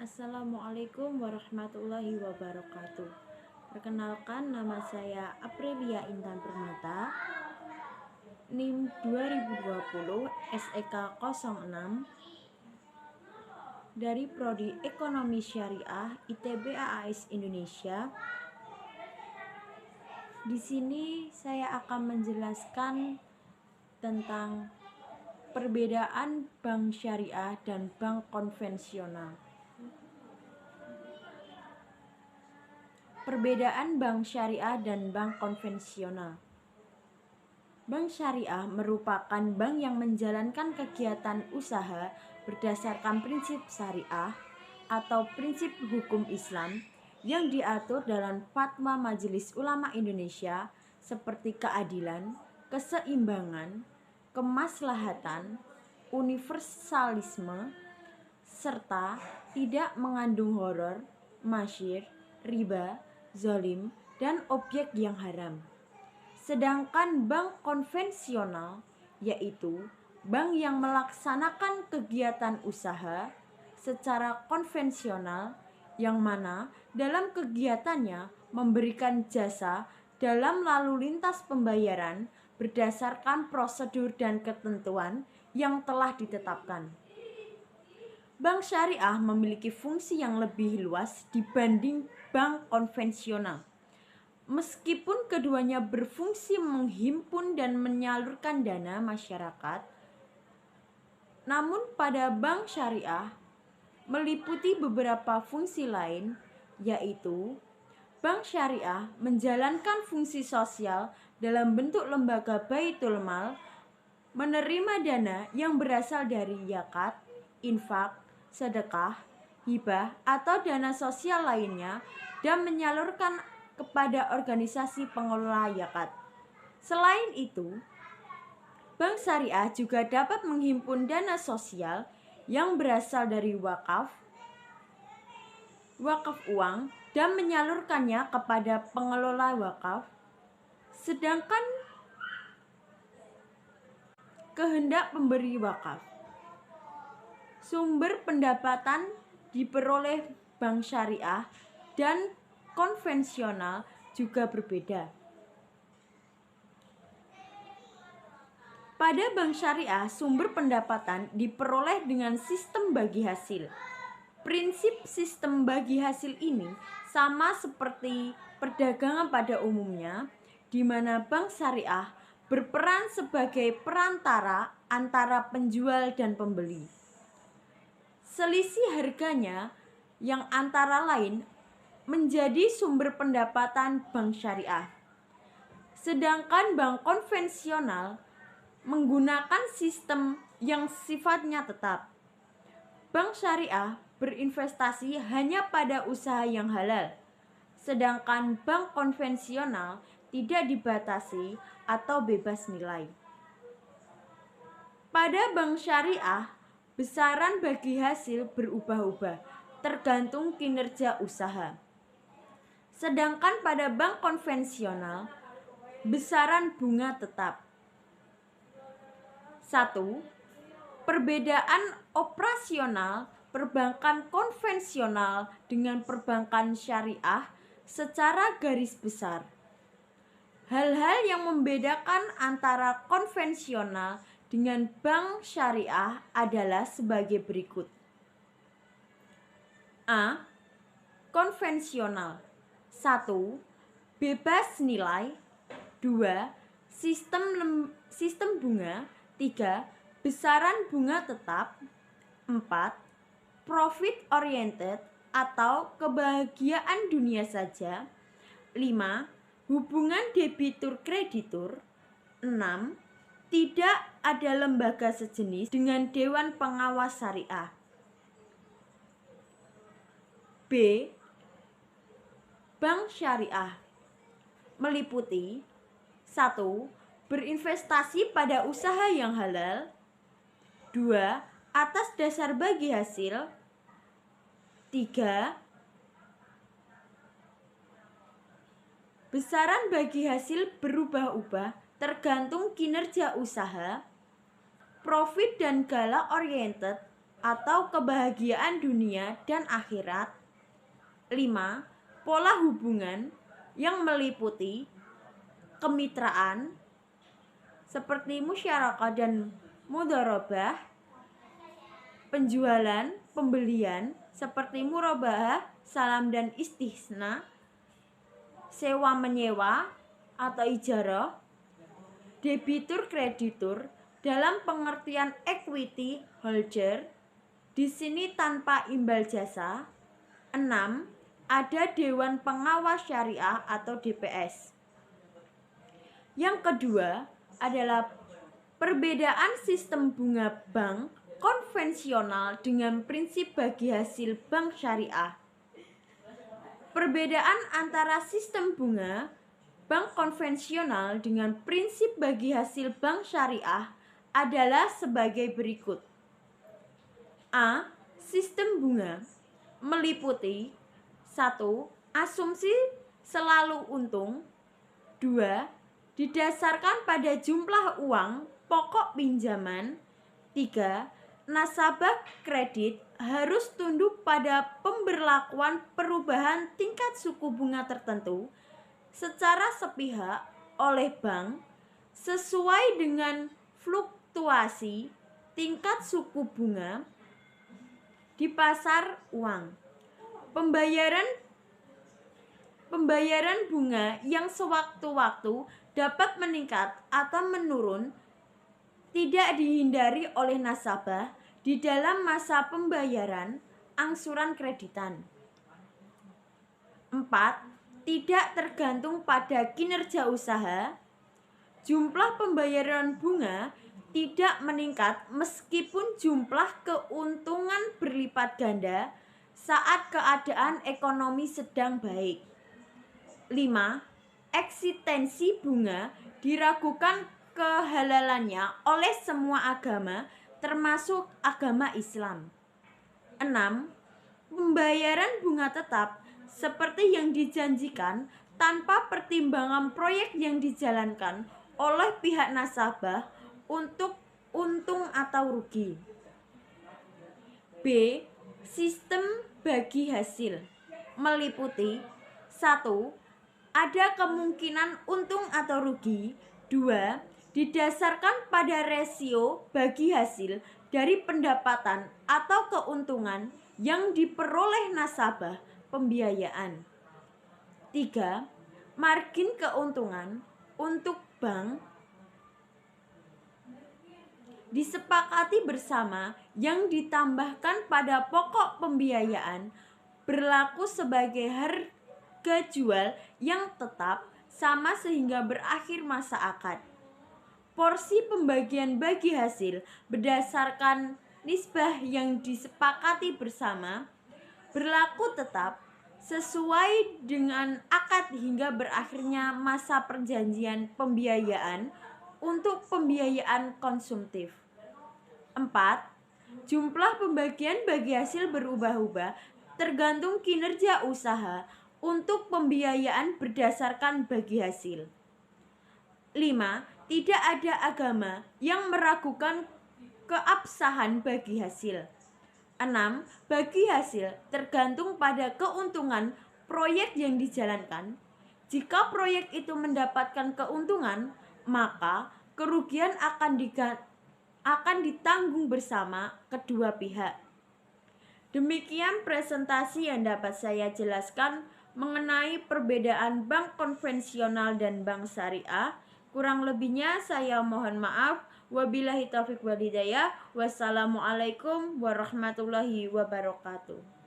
Assalamualaikum warahmatullahi wabarakatuh. Perkenalkan, nama saya Aprilia Intan Permata, NIM 2020 SEK 06 dari Prodi Ekonomi Syariah ITB AAS Indonesia. Di sini saya akan menjelaskan tentang perbedaan bank syariah dan bank konvensional. Perbedaan bank syariah dan bank konvensional. Bank syariah merupakan bank yang menjalankan kegiatan usaha berdasarkan prinsip syariah atau prinsip hukum Islam yang diatur dalam Fatwa Majelis Ulama Indonesia seperti keadilan, keseimbangan, kemaslahatan, universalisme, serta tidak mengandung horor, masyir, riba, zalim, dan objek yang haram. Sedangkan bank konvensional yaitu bank yang melaksanakan kegiatan usaha secara konvensional yang mana dalam kegiatannya memberikan jasa dalam lalu lintas pembayaran berdasarkan prosedur dan ketentuan yang telah ditetapkan. Bank syariah memiliki fungsi yang lebih luas dibanding bank konvensional. Meskipun keduanya berfungsi menghimpun dan menyalurkan dana masyarakat, namun pada bank syariah meliputi beberapa fungsi lain, yaitu bank syariah menjalankan fungsi sosial dalam bentuk lembaga Baitul Mal, menerima dana yang berasal dari zakat, infak, sedekah, hibah, atau dana sosial lainnya dan menyalurkan kepada organisasi pengelola zakat. Selain itu, bank syariah juga dapat menghimpun dana sosial yang berasal dari wakaf uang dan menyalurkannya kepada pengelola wakaf. Sedangkan kehendak pemberi wakaf, sumber pendapatan diperoleh bank syariah dan konvensional juga berbeda. Pada bank syariah, sumber pendapatan diperoleh dengan sistem bagi hasil. Prinsip sistem bagi hasil ini sama seperti perdagangan pada umumnya, di mana bank syariah berperan sebagai perantara antara penjual dan pembeli. Selisih harganya yang antara lain menjadi sumber pendapatan bank syariah. Sedangkan bank konvensional menggunakan sistem yang sifatnya tetap. Bank syariah berinvestasi hanya pada usaha yang halal, sedangkan bank konvensional tidak dibatasi atau bebas nilai. Pada bank syariah, besaran bagi hasil berubah-ubah tergantung kinerja usaha. Sedangkan pada bank konvensional, besaran bunga tetap. 1. Perbedaan operasional perbankan konvensional dengan perbankan syariah secara garis besar. Hal-hal yang membedakan antara konvensional dengan bank syariah adalah sebagai berikut. A. Konvensional. 1. Bebas nilai. 2. Sistem bunga. 3. Besaran bunga tetap. 4. Profit oriented atau kebahagiaan dunia saja. 5. Hubungan debitur kreditur. 6. Tidak ada lembaga sejenis dengan Dewan Pengawas Syariah. B. Bank syariah meliputi 1. Berinvestasi pada usaha yang halal. 2. Atas dasar bagi hasil. 3. Besaran bagi hasil berubah-ubah tergantung kinerja usaha. Profit dan gala oriented atau kebahagiaan dunia dan akhirat. 5. Pola hubungan yang meliputi kemitraan seperti musyarakah dan mudharabah, penjualan, pembelian seperti murabahah, salam dan istisna, sewa menyewa atau ijarah, debitur kreditur dalam pengertian equity holder, di sini tanpa imbal jasa. 6. Ada Dewan Pengawas Syariah atau DPS. Yang kedua adalah perbedaan sistem bunga bank konvensional dengan prinsip bagi hasil bank syariah. Perbedaan antara sistem bunga bank konvensional dengan prinsip bagi hasil bank syariah adalah sebagai berikut. A. Sistem bunga meliputi 1. Asumsi selalu untung. 2. Didasarkan pada jumlah uang pokok pinjaman. 3. Nasabah kredit harus tunduk pada pemberlakuan perubahan tingkat suku bunga tertentu secara sepihak oleh bank sesuai dengan fluktuasi tingkat suku bunga di pasar uang. Pembayaran bunga yang sewaktu-waktu dapat meningkat atau menurun tidak dihindari oleh nasabah di dalam masa pembayaran angsuran kreditan. 4. Tidak tergantung pada kinerja usaha. Jumlah pembayaran bunga tidak meningkat meskipun jumlah keuntungan berlipat ganda saat keadaan ekonomi sedang baik. 5. Eksistensi bunga diragukan kehalalannya oleh semua agama termasuk agama Islam. 6. Pembayaran bunga tetap seperti yang dijanjikan tanpa pertimbangan proyek yang dijalankan oleh pihak nasabah untuk untung atau rugi. B. Sistem bagi hasil meliputi 1. Ada kemungkinan untung atau rugi. 2. Didasarkan pada rasio bagi hasil dari pendapatan atau keuntungan yang diperoleh nasabah pembiayaan. 3. Margin keuntungan untuk bank disepakati bersama yang ditambahkan pada pokok pembiayaan berlaku sebagai harga jual yang tetap sama sehingga berakhir masa akad. Porsi pembagian bagi hasil berdasarkan nisbah yang disepakati bersama berlaku tetap sesuai dengan akad hingga berakhirnya masa perjanjian pembiayaan untuk pembiayaan konsumtif. 4. Jumlah pembagian bagi hasil berubah-ubah tergantung kinerja usaha untuk pembiayaan berdasarkan bagi hasil. 5. Tidak ada agama yang meragukan keabsahan bagi hasil. 6. Bagi hasil tergantung pada keuntungan proyek yang dijalankan. Jika proyek itu mendapatkan keuntungan, maka kerugian akan ditanggung bersama kedua pihak. Demikian presentasi yang dapat saya jelaskan mengenai perbedaan bank konvensional dan bank syariah. Kurang lebihnya saya mohon maaf. Wabillahi taufiq wal hidayah. Wassalamualaikum warahmatullahi wabarakatuh.